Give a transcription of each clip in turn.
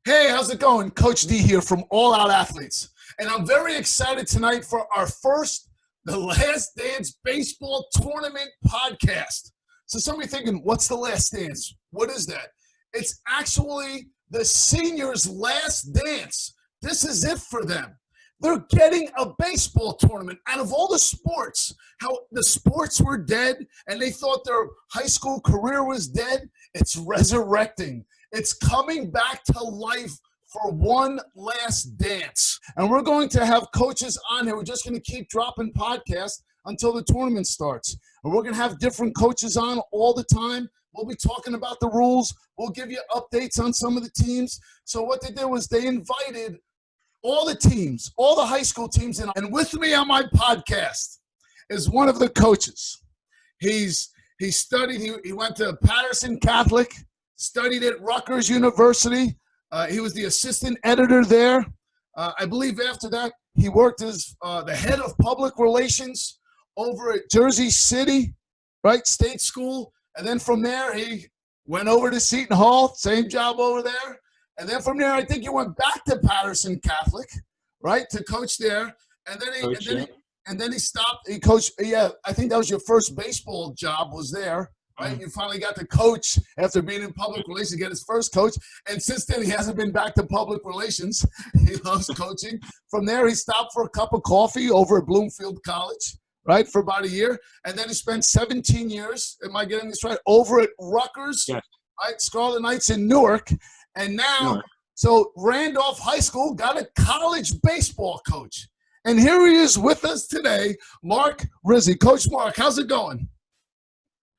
Hey, how's it going? Coach D here from All Out Athletes. And I'm very excited tonight for our first The Last Dance Baseball Tournament podcast. So somebody thinking, what's The Last Dance? What is that? It's actually the seniors' last dance. This is it for them. They're getting a baseball tournament. Out of all the sports, how the sports were dead and they thought their high school career was dead, it's resurrecting. It's coming back to life for one last dance. And we're going to have coaches on here. We're just going to keep dropping podcasts until the tournament starts. And we're going to have different coaches on all the time. We'll be talking about the rules. We'll give you updates on some of the teams. So what they did was they invited all the teams, all the high school teams in. And with me on my podcast is one of the coaches. He studied, he went to Patterson Catholic, studied at Rutgers University. He was the assistant editor there. I believe after that, he worked as the head of public relations over at Jersey City, right, state school. And then from there, he went over to Seton Hall, same job over there. And then from there, I think he went back to Patterson Catholic, right, to coach there. And then he stopped. He coached. Yeah, I think that was your first baseball job was there, right? You finally got to coach after being in public relations, get his first coach. And since then, he hasn't been back to public relations. He loves coaching. From there, he stopped for a cup of coffee over at Bloomfield College, right, for about a year. And then he spent 17 years, am I getting this right, over at Rutgers, right, Scarlet Knights in Newark. And now, so Randolph High School got a college baseball coach. And here he is with us today, Mark Rizzi. Coach Mark, how's it going?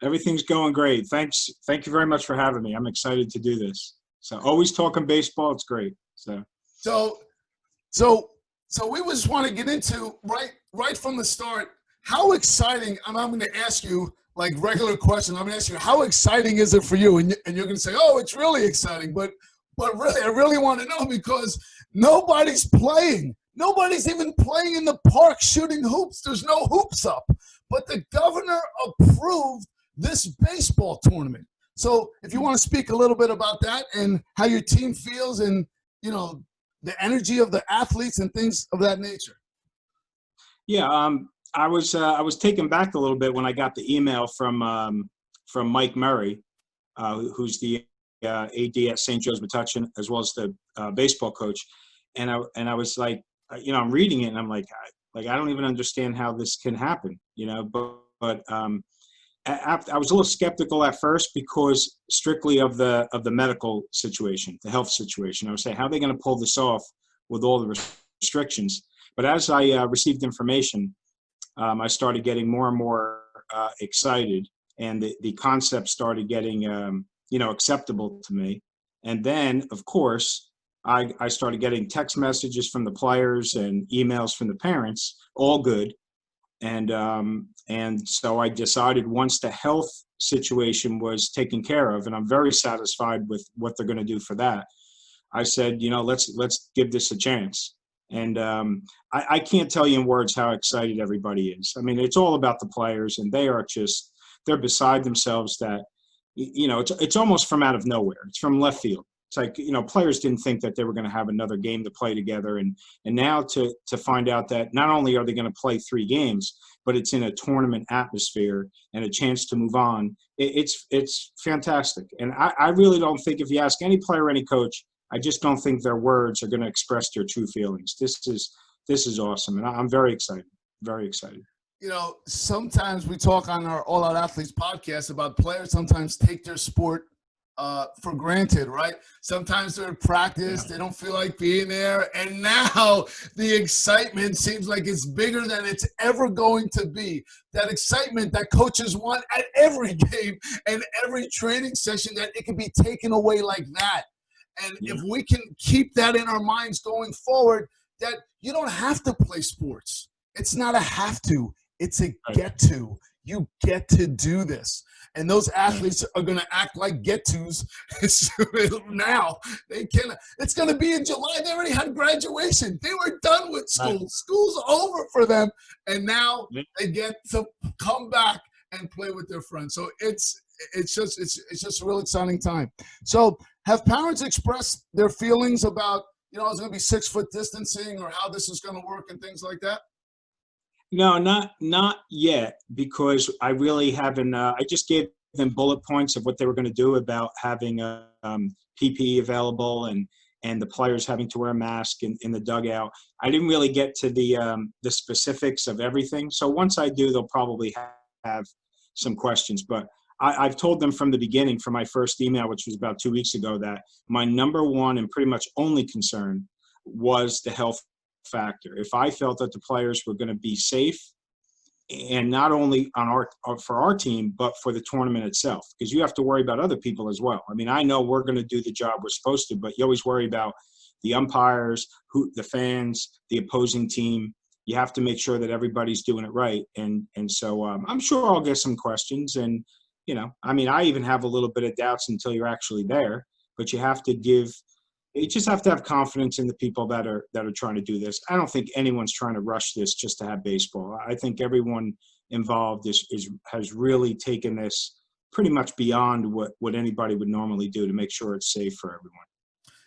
Everything's going great. Thanks. Thank you very much for having me. I'm excited to do this. So always talking baseball. It's great. So we just want to get into right from the start. How exciting? I'm going to ask you like regular questions. I'm going to ask you, how exciting is it for you? And you're going to say, oh, it's really exciting. But really, I really want to know because nobody's playing. Nobody's even playing in the park shooting hoops. There's no hoops up. But the governor approved this baseball tournament. So if you want to speak a little bit about that and how your team feels and, you know, the energy of the athletes and things of that nature. Yeah, I was taken back a little bit when I got the email from Mike Murray, who's the AD at St. Joe's Metuchen, as well as the baseball coach. And I was like, you know, I'm reading it and I'm like I don't even understand how this can happen, you know. But I was a little skeptical at first because strictly of the medical situation, the health situation. I was saying, how are they going to pull this off with all the restrictions? But as I received information, I started getting more and more excited, and the concept started getting you know, acceptable to me. And then, of course, I started getting text messages from the players and emails from the parents, all good. And so I decided once the health situation was taken care of, and I'm very satisfied with what they're going to do for that, I said, you know, let's give this a chance. And I can't tell you in words how excited everybody is. I mean, it's all about the players, and they're beside themselves that, you know, it's almost from out of nowhere. It's from left field. It's like, you know, players didn't think that they were going to have another game to play together. And now to find out that not only are they going to play 3 games, but it's in a tournament atmosphere and a chance to move on, it's fantastic. And I really don't think, if you ask any player, any coach, I just don't think their words are going to express their true feelings. This is awesome. And I'm very excited, very excited. You know, sometimes we talk on our All Out Athletes podcast about players sometimes take their sport for granted, right? Sometimes they're at practice, they don't feel like being there, and now the excitement seems like it's bigger than it's ever going to be. That excitement that coaches want at every game and every training session, that it can be taken away like that. And if we can keep that in our minds going forward, that you don't have to play sports. It's not a have to, it's a get to. You get to do this. And those athletes are going to act like get-tos now. They can. It's going to be in July. They already had graduation. They were done with school. Right. School's over for them. And now they get to come back and play with their friends. So it's just a real exciting time. So Have parents expressed their feelings about, it's going to be 6 foot distancing or how this is going to work and things like that? No, not yet, because I really haven't. I just gave them bullet points of what they were going to do about having PPE available and the players having to wear a mask in the dugout. I didn't really get to the specifics of everything. So once I do, they'll probably have some questions. But I've told them from the beginning, from my first email, which was about 2 weeks ago, that my number one and pretty much only concern was the health factor. If I felt that the players were going to be safe, and not only for our team, but for the tournament itself, because you have to worry about other people as well. I mean, I know we're going to do the job we're supposed to, but you always worry about the umpires, the fans, the opposing team. You have to make sure that everybody's doing it right. And so I'm sure I'll get some questions. And, I mean, I even have a little bit of doubts until you're actually there, but you just have to have confidence in the people that are trying to do this. I don't think anyone's trying to rush this just to have baseball. I think everyone involved has really taken this pretty much beyond what anybody would normally do to make sure it's safe for everyone.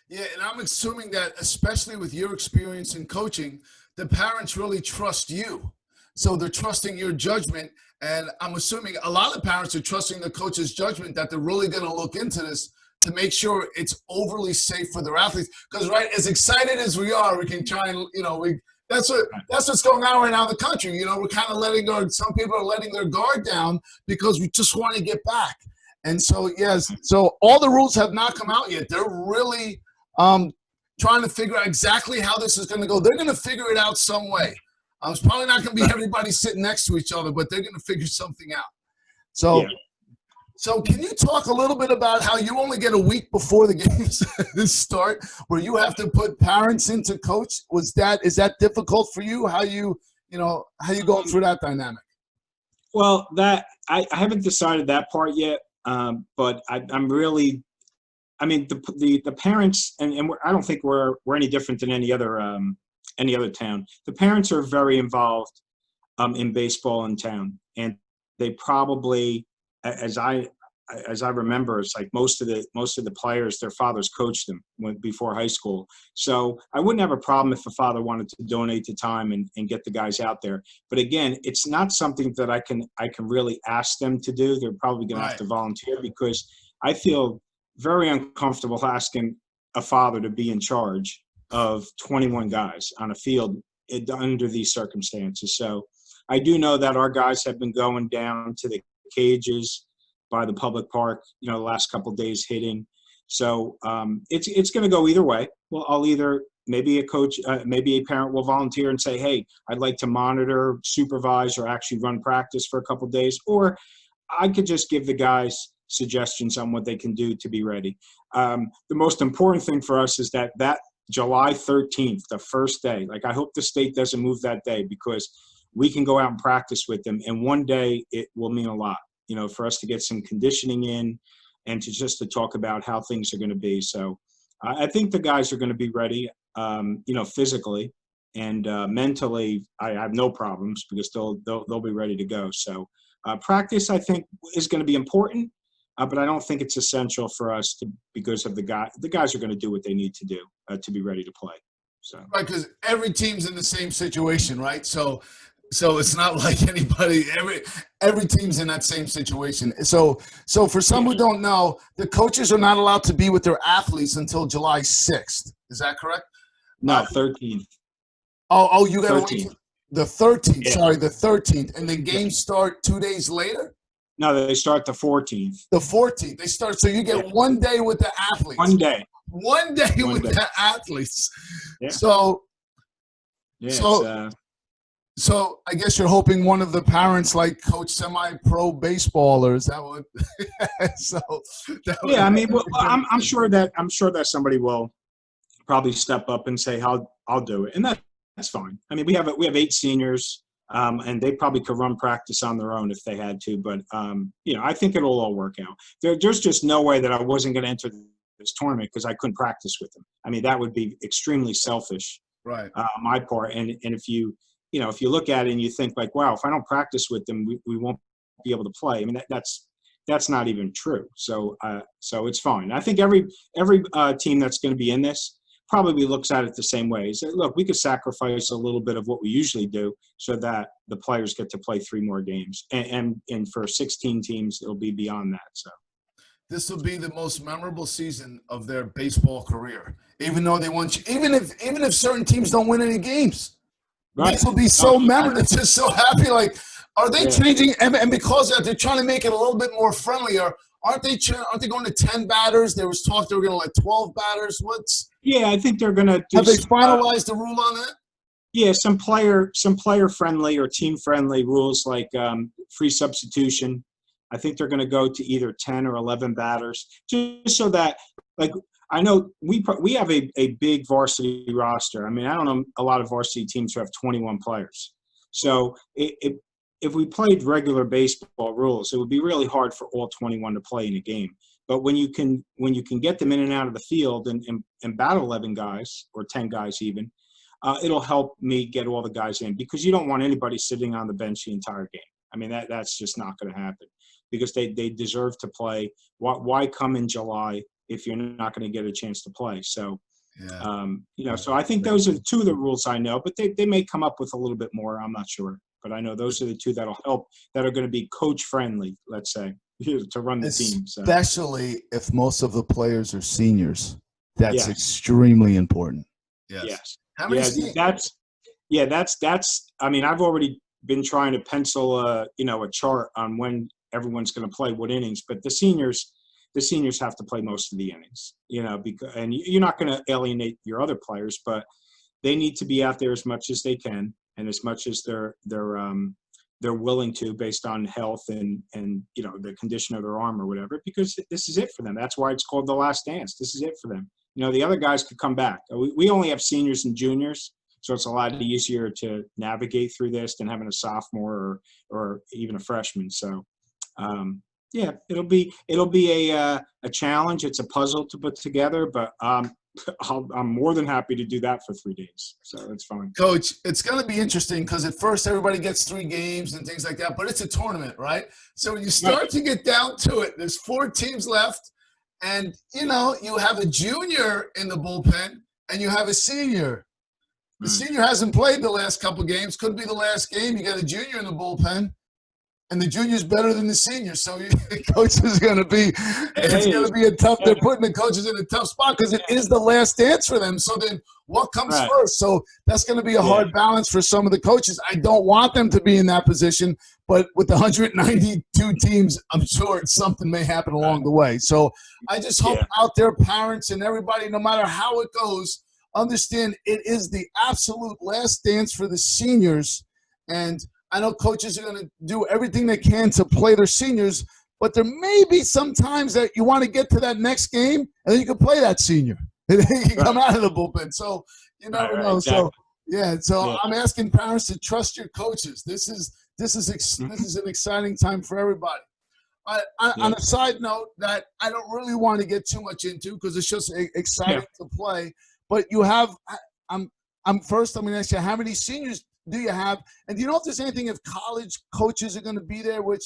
Yeah, and I'm assuming that, especially with your experience in coaching, the parents really trust you. So they're trusting your judgment. And I'm assuming a lot of parents are trusting the coach's judgment that they're really going to look into this to make sure it's overly safe for their athletes. Because, right, as excited as we are, we can try and, that's what's going on right now in the country. We're kind of some people are letting their guard down because we just want to get back. And so, yes, so all the rules have not come out yet. They're really trying to figure out exactly how this is going to go. They're going to figure it out some way. It's probably not going to be everybody sitting next to each other, but they're going to figure something out. So, So can you talk a little bit about how you only get a week before the games start, where you have to put parents into coach? Is that difficult for you? How you going through that dynamic? Well, that I haven't decided that part yet, but I'm really. I mean, the parents, and I don't think we're any different than any other town. The parents are very involved in baseball in town, and they probably, as I remember, it's like most of the players, their fathers coached them before high school. So I wouldn't have a problem if a father wanted to donate the time and get the guys out there. But again, it's not something that I can really ask them to do. They're probably going to have to volunteer, because I feel very uncomfortable asking a father to be in charge of 21 guys on a field under these circumstances. So I do know that our guys have been going down to the cages by the public park, the last couple of days hitting. So it's going to go either way. Well, I'll either, maybe a coach, maybe a parent will volunteer and say, hey, I'd like to monitor, supervise, or actually run practice for a couple of days. Or I could just give the guys suggestions on what they can do to be ready. The most important thing for us is that July 13th, the first day, I hope the state doesn't move that day, because we can go out and practice with them. And one day it will mean a lot, for us to get some conditioning in and to talk about how things are going to be. So I think the guys are going to be ready, physically and mentally. I have no problems, because they'll be ready to go. So practice, I think, is going to be important. But I don't think it's essential for us because of the guys are going to do what they need to do to be ready to play. So right, because every team's in the same situation, right? So it's not like anybody. Every team's in that same situation. So for some who don't know, the coaches are not allowed to be with their athletes until July 6th. Is that correct? No, 13th. Oh, you got to wait the 13th. Yeah. Sorry, the 13th, and then games start 2 days later. No, they start the 14th. The 14th. They start. So you get 1 day with the athletes. 1 day. 1 day with the athletes. Yeah. So I guess you're hoping one of the parents coach semi-pro baseball, or is that what? I mean, well, I'm sure that somebody will probably step up and say, I'll do it, and that's fine. I mean, we have 8 seniors. And they probably could run practice on their own if they had to. But, I think it'll all work out. There's just no way that I wasn't going to enter this tournament because I couldn't practice with them. I mean, that would be extremely selfish on my part. And if you look at it and you think wow, if I don't practice with them, we won't be able to play. I mean, that's that's not even true. So it's fine. I think every team that's going to be in this probably looks at it the same way. Is that, look, we could sacrifice a little bit of what we usually do so that the players get to play 3 more games, and for 16 teams, it'll be beyond that. So this will be the most memorable season of their baseball career. Even though they won, even if certain teams don't win any games, right. This will be so memorable. It's just so happy. Like, are they changing? And because they're trying to make it a little bit more friendlier. Aren't they going to 10 batters? There was talk they were going to let 12 batters. Yeah, I think they're going to. Have they finalized the rule on that? Yeah, some player friendly or team friendly rules like free substitution. I think they're going to go to either 10 or 11 batters, just so that, like, I know we have a big varsity roster. I mean, I don't know a lot of varsity teams who have 21 players. So if we played regular baseball rules, it would be really hard for all 21 to play in a game. But when you can get them in and out of the field and battle 11 guys or 10 guys even, it'll help me get all the guys in, because you don't want anybody sitting on the bench the entire game. I mean, that's just not going to happen, because they deserve to play. Why come in July if you're not going to get a chance to play? So, so I think those are the 2 of the rules I know, but they may come up with a little bit more. I'm not sure. But I know those are the 2 that'll help, that are going to be coach friendly, let's say, to run the team. So. Especially if most of the players are seniors. That's extremely important. Yes. How many that's I mean, I've already been trying to pencil a chart on when everyone's going to play what innings, but the seniors have to play most of the innings, because, and you're not going to alienate your other players, but they need to be out there as much as they can and as much as they're willing to, based on health and the condition of their arm or whatever, because this is it for them. That's why it's called the last dance. This is it for them. The other guys could come back. We only have seniors and juniors, so it's a lot easier to navigate through this than having a sophomore or even a freshman. So, it'll be a challenge. It's a puzzle to put together, but I'm more than happy to do that for 3 days. So that's fine. Coach, it's going to be interesting because at first everybody gets 3 games and things like that, but it's a tournament, right? So when you start to get down to it, there's 4 teams left, and, you have a junior in the bullpen and you have a senior. The senior hasn't played the last couple games. Could be the last game. You got a junior in the bullpen. And the junior's better than the senior, so the coach is going to be. It's going to be a tough. They're putting the coaches in a tough spot because it is the last dance for them. So then, what comes first? So that's going to be a hard balance for some of the coaches. I don't want them to be in that position, but with 192 teams, I'm sure something may happen along the way. So I just hope out there, parents and everybody, no matter how it goes, understand it is the absolute last dance for the seniors. And I know coaches are going to do everything they can to play their seniors, but there may be some times that you want to get to that next game, and then you can play that senior. And then you can come out of the bullpen. So you never know. Exactly. So I'm asking parents to trust your coaches. This is an exciting time for everybody. On a side note that I don't really want to get too much into because it's just exciting to play, but you have I'm going to ask you, how many seniors do you have? And do you know if there's anything if college coaches are going to be there, which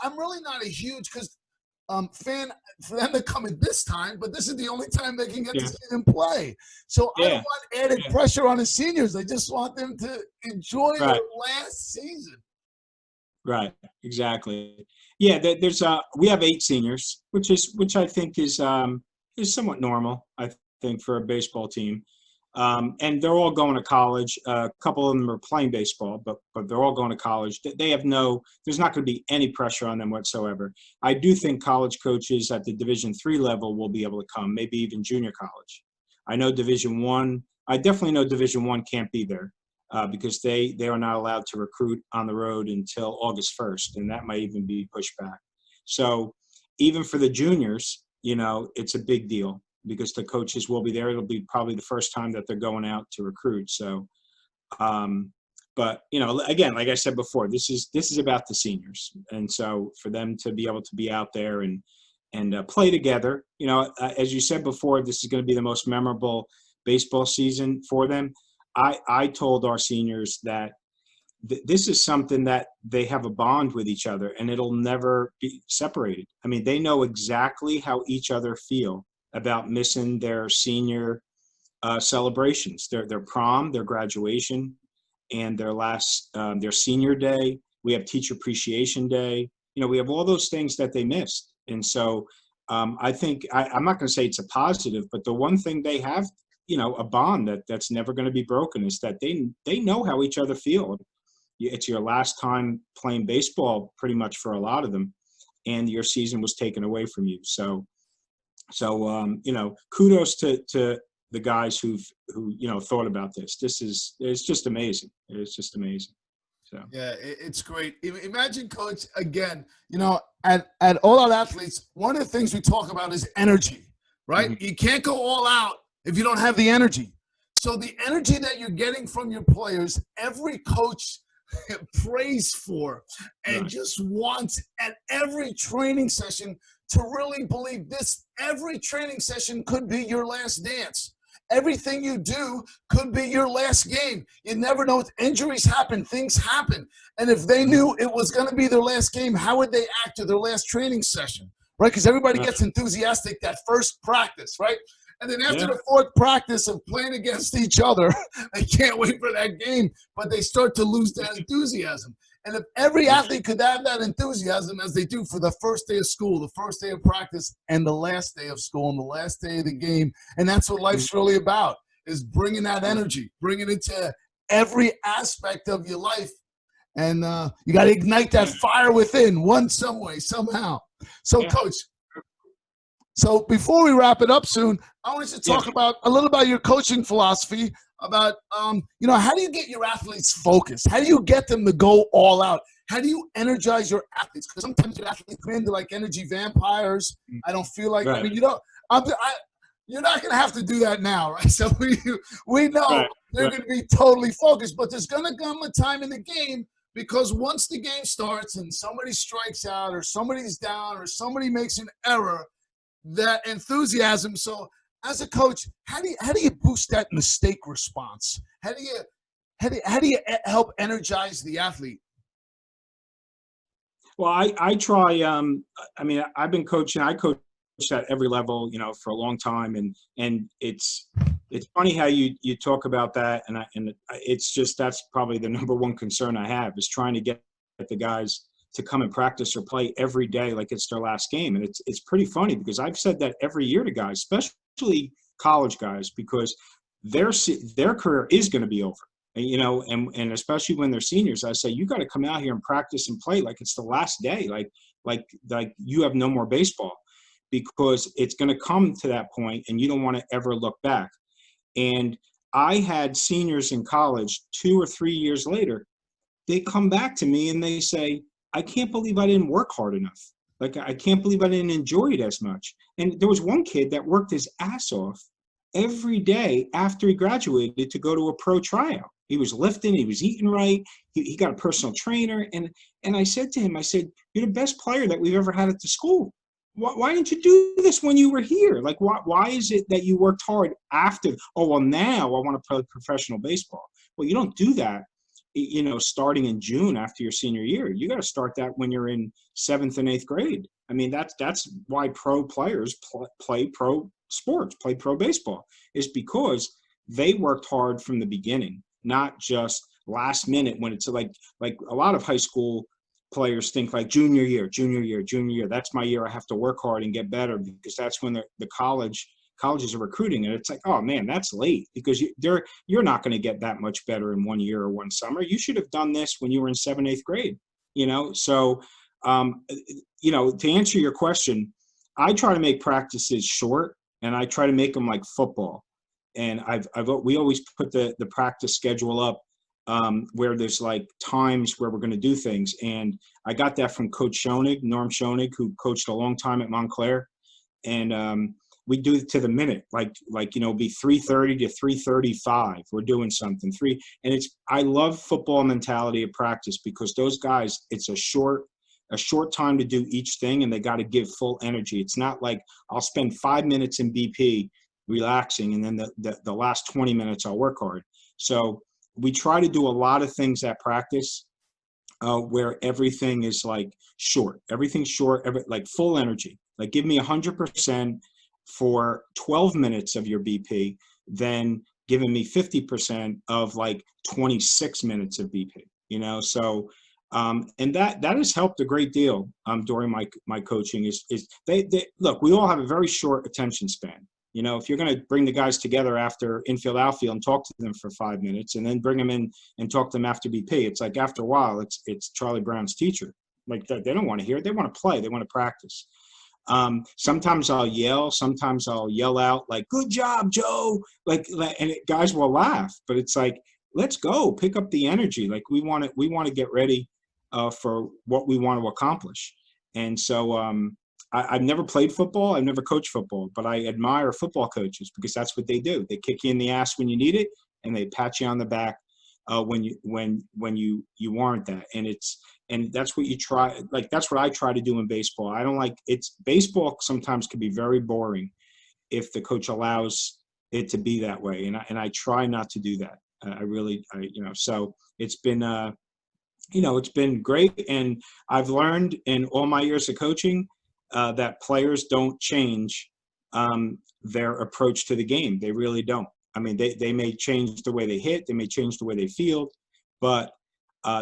I'm really not a huge fan for them to come at this time, but this is the only time they can get to see them play. So I don't want added pressure on the seniors. I just want them to enjoy their last season. Right, exactly. Yeah, there's we have 8 seniors, which I think is somewhat normal, I think, for a baseball team. And they're all going to college. A couple of them are playing baseball, but they're all going to college. They have there's not going to be any pressure on them whatsoever. I do think college coaches at the Division III level will be able to come, maybe even junior college. I know I definitely know Division I can't be there because they are not allowed to recruit on the road until August 1st, and that might even be pushed back. So even for the juniors, it's a big deal, because the coaches will be there. It'll be probably the first time that they're going out to recruit. So, but again, like I said before, this is about the seniors, and so for them to be able to be out there and play together, as you said before, this is going to be the most memorable baseball season for them. I told our seniors that this is something that they have a bond with each other, and it'll never be separated. I mean, they know exactly how each other feel about missing their senior celebrations, their prom, their graduation, and their senior day. We have Teacher Appreciation Day. You know, we have all those things that they missed. And so I think, I'm not going to say it's a positive, but the one thing they have, you know, a bond that's never going to be broken, is that they know how each other feel. It's your last time playing baseball pretty much for a lot of them, and your season was taken away from you. So you know, kudos to the guys who you know, thought about this. It's just amazing. It's just amazing. So yeah, it's great. Imagine, Coach, again, you know, at All Out Athletes, one of the things we talk about is energy, right? Mm-hmm. You can't go all out if you don't have the energy. So the energy that you're getting from your players, every coach prays for and Right. just wants at every training session to really believe this. Every training session could be your last dance. Everything you do could be your last game. You never know. Injuries happen. Things happen. And if they knew it was going to be their last game, how would they act to their last training session? Right? Because everybody Right. gets enthusiastic that first practice, right? And then after Yeah. the fourth practice of playing against each other, they can't wait for that game, but they start to lose that enthusiasm. And if every athlete could have that enthusiasm as they do for the first day of school, the first day of practice, and the last day of school, and the last day of the game, and that's what life's really about, is bringing that energy, bringing it to every aspect of your life. And you got to ignite that fire within, some way, somehow. So, Yeah. Coach, so before we wrap it up soon, I want us to talk about a little about your coaching philosophy, about you know, how do you get your athletes focused? How do you get them to go all out? How do you energize your athletes? Because sometimes your athletes come into like energy vampires. I don't feel like, Right. I mean, you don't, you're not going to have to do that now, right? So we know Right. they're going to be totally focused, but there's going to come a time in the game, because once the game starts and somebody strikes out or somebody's down or somebody makes an error, that enthusiasm. So as a coach, how do you boost that mistake response? How do you help energize the athlete? Well, I try. I mean, I've been coaching. I coach at every level, you know, for a long time, and it's funny how you talk about that, and it's just, that's probably the number one concern I have, is trying to get the guys to come and practice or play every day like it's their last game. And it's pretty funny, because I've said that every year to guys, especially college guys, because their career is going to be over. You know, and especially when they're seniors, I say, you got to come out here and practice and play like it's the last day, like you have no more baseball, because it's going to come to that point and you don't want to ever look back. And I had seniors in college 2 or 3 years later, they come back to me and they say, I can't believe I didn't work hard enough. Like, I can't believe I didn't enjoy it as much. And there was one kid that worked his ass off every day after he graduated to go to a pro tryout. He was lifting, he was eating right, he got a personal trainer. And I said to him, I said, you're the best player that we've ever had at the school. Why didn't you do this when you were here? Like, why is it that you worked hard after? Oh, well, now I want to play professional baseball. Well, you don't do that, you know, starting in June after your senior year. You got to start that when you're in 7th and 8th grade. I mean, that's why pro players play pro sports, play pro baseball, is because they worked hard from the beginning, not just last minute, when it's like a lot of high school players think like junior year. That's my year. I have to work hard and get better, because that's when the colleges are recruiting. And it's like, oh man, that's late, because you're not going to get that much better in 1 year or 1 summer. You should have done this when you were in 7th, 8th grade, you know? So, you know, to answer your question, I try to make practices short, and I try to make them like football. And we always put the practice schedule up where there's like times where we're going to do things. And I got that from Coach Schoenig, Norm Schoenig, who coached a long time at Montclair. And we do it to the minute, like you know, be 3:30 to 3:35. We're doing something and I love football mentality of practice, because those guys, it's a short time to do each thing, and they got to give full energy. It's not like I'll spend 5 minutes in BP relaxing, and then the last 20 minutes I'll work hard. So we try to do a lot of things at practice where everything is like short. Everything's short, like full energy. Like give me 100% for 12 minutes of your BP, then giving me 50% of like 26 minutes of BP. You know, so and that has helped a great deal during my coaching. Is they look, we all have a very short attention span. You know, if you're going to bring the guys together after infield, outfield, and talk to them for 5 minutes, and then bring them in and talk to them after BP, it's like after a while, it's Charlie Brown's teacher. Like they don't want to hear it; they want to play, they want to practice. Sometimes I'll yell, sometimes I'll yell out like "Good job, Joe!" And guys will laugh, but it's like, let's go, pick up the energy. Like we want to get ready for what we want to accomplish, and so. I've never played football. I've never coached football, but I admire football coaches because that's what they do. They kick you in the ass when you need it, and they pat you on the back when you warrant that. And that's what you try. Like that's what I try to do in baseball. I don't like baseball. Sometimes can be very boring if the coach allows it to be that way, and I try not to do that. So it's been it's been great, and I've learned in all my years of coaching. That players don't change their approach to the game. They really don't. I mean, they may change the way they hit, they may change the way they field, but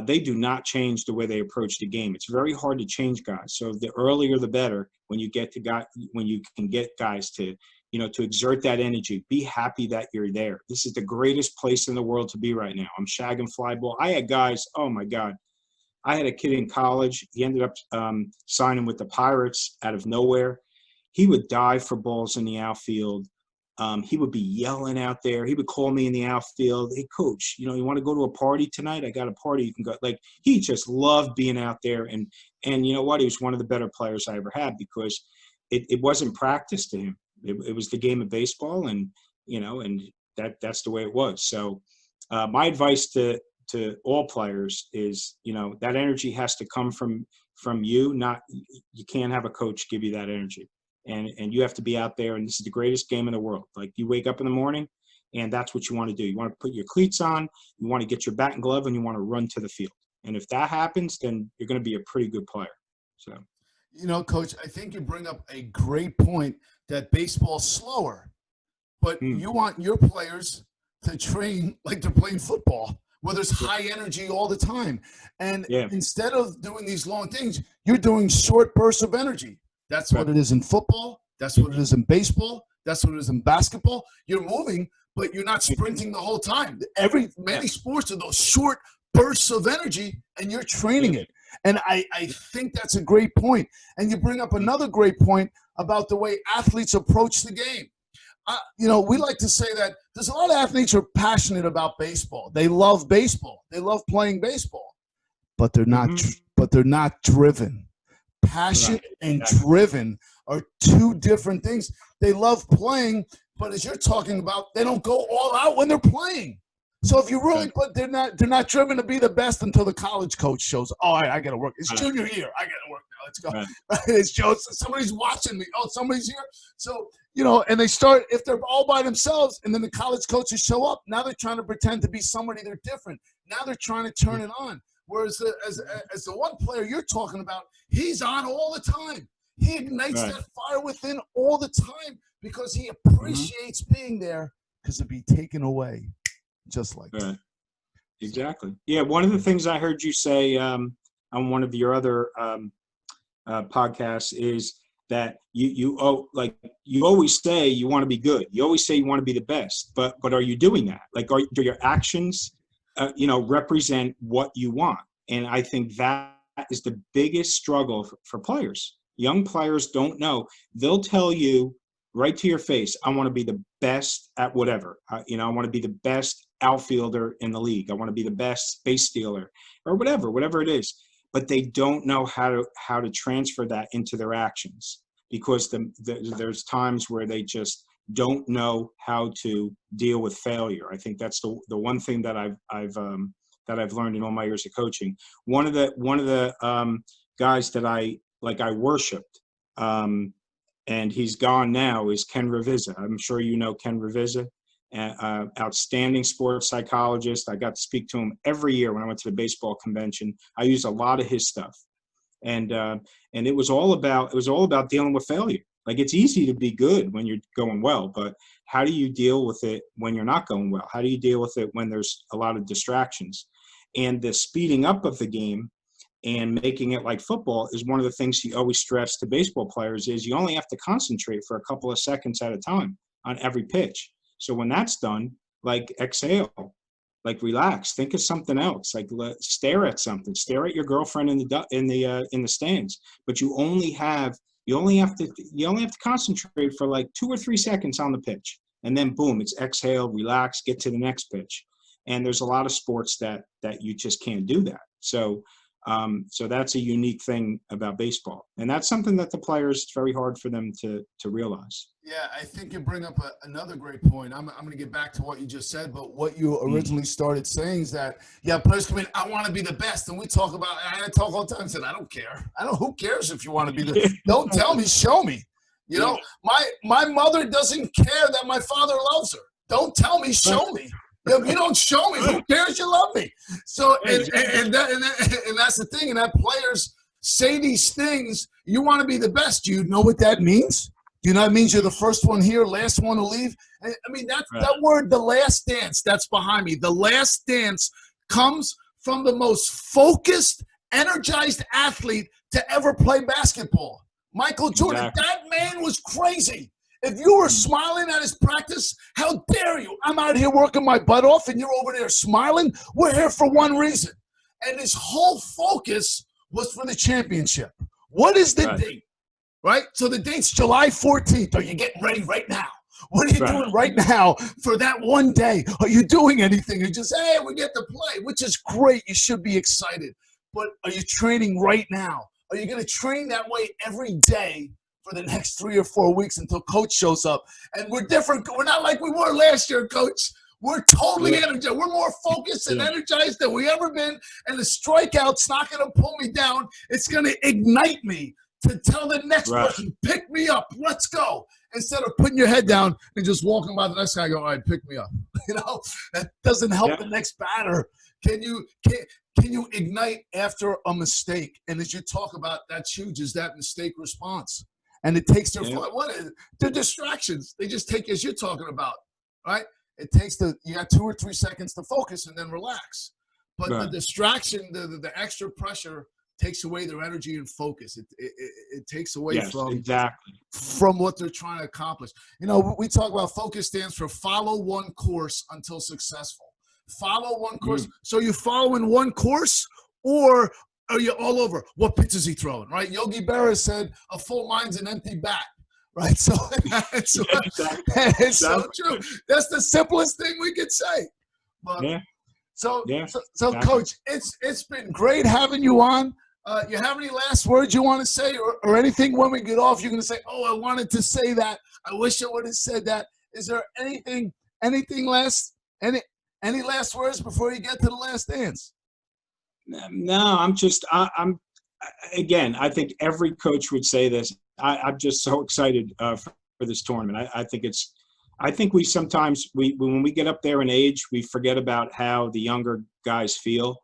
they do not change the way they approach the game. It's very hard to change guys. So the earlier the better. When you can get guys to to exert that energy, be happy that you're there. This is the greatest place in the world to be right now. I'm shagging fly ball. I had guys. Oh my God. I had a kid in college. He ended up signing with the Pirates out of nowhere. He would dive for balls in the outfield. He would be yelling out there. He would call me in the outfield. Hey, coach, you want to go to a party tonight? I got a party. You can go. Like he just loved being out there. And you know what? He was one of the better players I ever had because it wasn't practice to him. It was the game of baseball, and that's the way it was. So my advice to all players is, that energy has to come from you. You can't have a coach give you that energy, and you have to be out there. And this is the greatest game in the world. Like you wake up in the morning, and that's what you want to do. You want to put your cleats on, you want to get your bat and glove, and you want to run to the field. And if that happens, then you're going to be a pretty good player. So, Coach, I think you bring up a great point that baseball's slower, but you want your players to train like they're playing football, where there's high energy all the time. And instead of doing these long things, you're doing short bursts of energy. That's what it is in football. That's what it is in baseball. That's what it is in basketball. You're moving, but you're not sprinting the whole time. Many sports are those short bursts of energy, and you're training it. And I think that's a great point. And you bring up another great point about the way athletes approach the game. We like to say that there's a lot of athletes who are passionate about baseball. They love baseball. They love playing baseball, but they're not. But they're not driven. Passion and driven are two different things. They love playing, but as you're talking about, they don't go all out when they're playing. So if you really put, they're not driven to be the best until the college coach shows. Oh, I got to work. It's junior year. I got to work now. Let's go. It's Joe. Somebody's watching me. Oh, somebody's here. So and they start, if they're all by themselves, and then the college coaches show up. Now they're trying to pretend to be somebody they're different. Now they're trying to turn it on. Whereas as the one player you're talking about, he's on all the time. He ignites that fire within all the time because he appreciates being there, because it'd be taken away. Just like that. Exactly. Yeah. One of the things I heard you say on one of your other podcasts is that you always say you want to be good. You always say you want to be the best, but are you doing that? Like, do your actions, represent what you want? And I think that is the biggest struggle for players. Young players don't know. They'll tell you right to your face, I want to be the best at whatever. I want to be the best outfielder in the league. I want to be the best base stealer or whatever it is. But they don't know how to transfer that into their actions, because there's times where they just don't know how to deal with failure. I think that's the one thing that I've learned in all my years of coaching. One of the guys that I worshipped, and he's gone now, is Ken Rizzi. I'm sure you know Ken Rizzi. outstanding sports psychologist. I got to speak to him every year when I went to the baseball convention. I used a lot of his stuff, and it was all about dealing with failure. Like, it's easy to be good when you're going well, but how do you deal with it when you're not going well? How do you deal with it when there's a lot of distractions? And the speeding up of the game and making it like football is one of the things he always stressed to baseball players is you only have to concentrate for a couple of seconds at a time on every pitch. So when that's done, like, exhale, like, relax, think of something else, like, stare at something, stare at your girlfriend in the stands. But you only have to concentrate for like 2 or 3 seconds on the pitch, and then boom, it's exhale, relax, get to the next pitch. And there's a lot of sports that you just can't do that. So that's a unique thing about baseball, and that's something that the players, it's very hard for them to realize. Yeah, I think you bring up another great point. I'm going to get back to what you just said, but what you originally started saying is that, yeah, players come in, I want to be the best. And we talk about, I talk all the time, and said, I don't care. Who cares if you want to be the don't tell me, show me. You know, my mother doesn't care that my father loves her. Don't tell me, show me. If you don't show me, who cares you love me? So, and that's the thing. And that players say these things, you want to be the best. Do you know what that means? Do you know what it means? You're the first one here, last one to leave. I mean, that word, the last dance, that's behind me. The last dance comes from the most focused, energized athlete to ever play basketball. Michael Jordan. Exactly. That man was crazy. If you were smiling at his practice, how dare you? I'm out here working my butt off and you're over there smiling. We're here for one reason. And his whole focus was for the championship. What is the date? Right? So the date's July 14th. Are you getting ready right now? What are you doing right now for that one day? Are you doing anything? You just, hey, we get to play, which is great. You should be excited. But are you training right now? Are you going to train that way every day for the next 3 or 4 weeks until coach shows up? And we're different. We're not like we were last year, coach. We're totally energized. We're more focused and energized than we ever been. And the strikeout's not going to pull me down. It's going to ignite me to tell the next person, pick me up, let's go. Instead of putting your head down and just walking by the next guy and go, all right, pick me up. You know, that doesn't help the next batter. Can you ignite after a mistake? And as you talk about, that's huge, is that mistake response. And it takes the distractions. They just take, as you're talking about, right? It takes you got 2 or 3 seconds to focus and then relax. But the distraction, the extra pressure takes away their energy and focus. It takes away from what they're trying to accomplish. You know, we talk about focus stands for follow one course until successful. Follow one course. So you're following one course, or are you all over? What pitch is he throwing, right? Yogi Berra said, a full mind's an empty bat, right? So it's so true. That's the simplest thing we could say. But, So Coach, it's been great having you on. You have any last words you want to say, or anything when we get off? You're going to say, "Oh, I wanted to say that. I wish I would have said that." Is there anything last? Any last words before you get to the last dance? No, I'm again. I think every coach would say this. I'm just so excited for this tournament. I think we sometimes when we get up there in age, we forget about how the younger guys feel.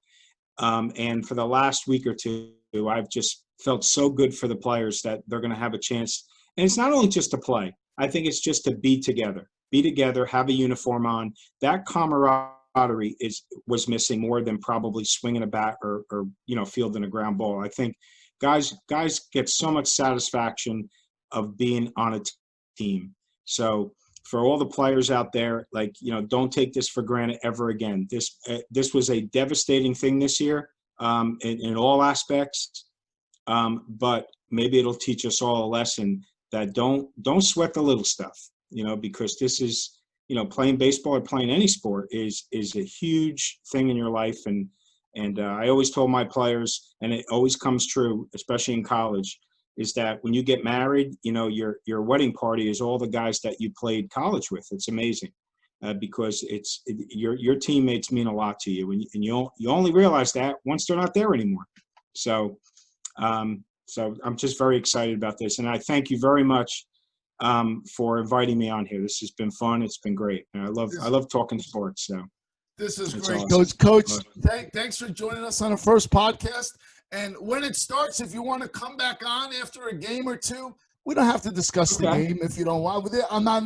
And for the last week or two, I've just felt so good for the players that they're going to have a chance. And it's not only just to play. I think it's just to be together, have a uniform on. That camaraderie was missing more than probably swinging a bat or fielding a ground ball. I think guys get so much satisfaction of being on a team. So for all the players out there, don't take this for granted ever again. This was a devastating thing this year in all aspects, but maybe it'll teach us all a lesson that don't sweat the little stuff, because this is, playing baseball or playing any sport is a huge thing in your life. And I always told my players, and it always comes true, especially in college, is that when you get married, your wedding party is all the guys that you played college with. It's amazing because your teammates mean a lot to you, and you only realize that once they're not there anymore. So I'm just very excited about this, and I thank you very much for inviting me on here. This has been fun. It's been great. And I love talking sports. So this is great, awesome. Coach. Thanks for joining us on our first podcast. And when it starts, if you want to come back on after a game or two, we don't have to discuss the game if you don't want. I'm not.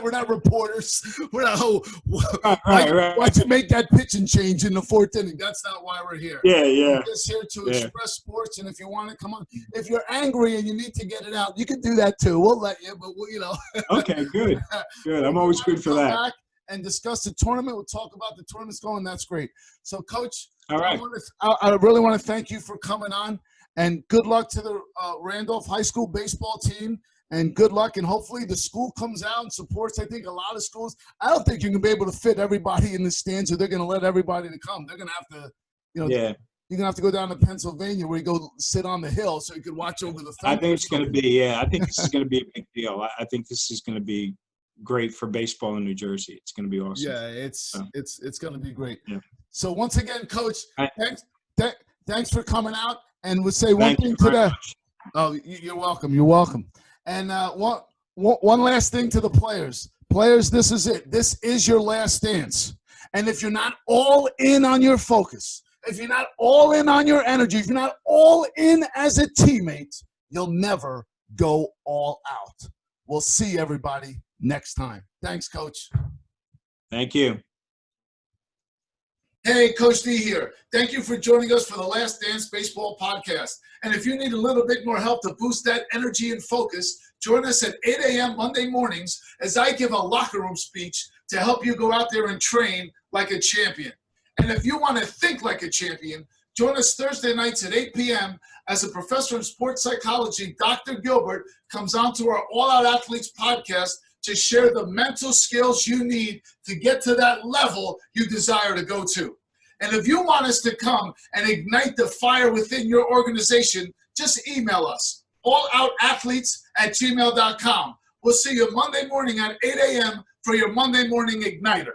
We're not reporters. We're not. Why'd you make that pitching change in the fourth inning? That's not why we're here. Yeah. We're just here to express sports. And if you want to come on, if you're angry and you need to get it out, you can do that too. We'll let you. But Okay, good. I'm always good for that. Back and discuss the tournament. We'll talk about the tournaments going. That's great. So, Coach, all right. I really want to thank you for coming on. And good luck to the Randolph High School baseball team. And good luck. And hopefully the school comes out and supports. I think a lot of schools. I don't think you're going to be able to fit everybody in the stands, or they're going to let everybody to come. They're going to have to, you're going to have to go down to Pennsylvania where you go sit on the hill so you can watch over the fence. I think it's going to be, I think this is going to be a big deal. I think this is going to be great for baseball in New Jersey. It's going to be awesome. Yeah, it's going to be great. Yeah. So once again, Coach, thanks for coming out. And we'll say one thing to that. Oh, you're welcome. You're welcome. And one last thing to the players. Players, this is it. This is your last dance. And if you're not all in on your focus, if you're not all in on your energy, if you're not all in as a teammate, you'll never go all out. We'll see everybody next time. Thanks, Coach. Thank you. Hey, Coach D here. Thank you for joining us for the Last Dance Baseball Podcast. And if you need a little bit more help to boost that energy and focus, join us at 8 a.m. Monday mornings as I give a locker room speech to help you go out there and train like a champion. And if you want to think like a champion, join us Thursday nights at 8 p.m. as a professor of sports psychology, Dr. Gilbert, comes on to our All Out Athletes podcast to share the mental skills you need to get to that level you desire to go to. And if you want us to come and ignite the fire within your organization, just email us, alloutathletes@gmail.com. We'll see you Monday morning at 8 a.m. for your Monday Morning Igniter.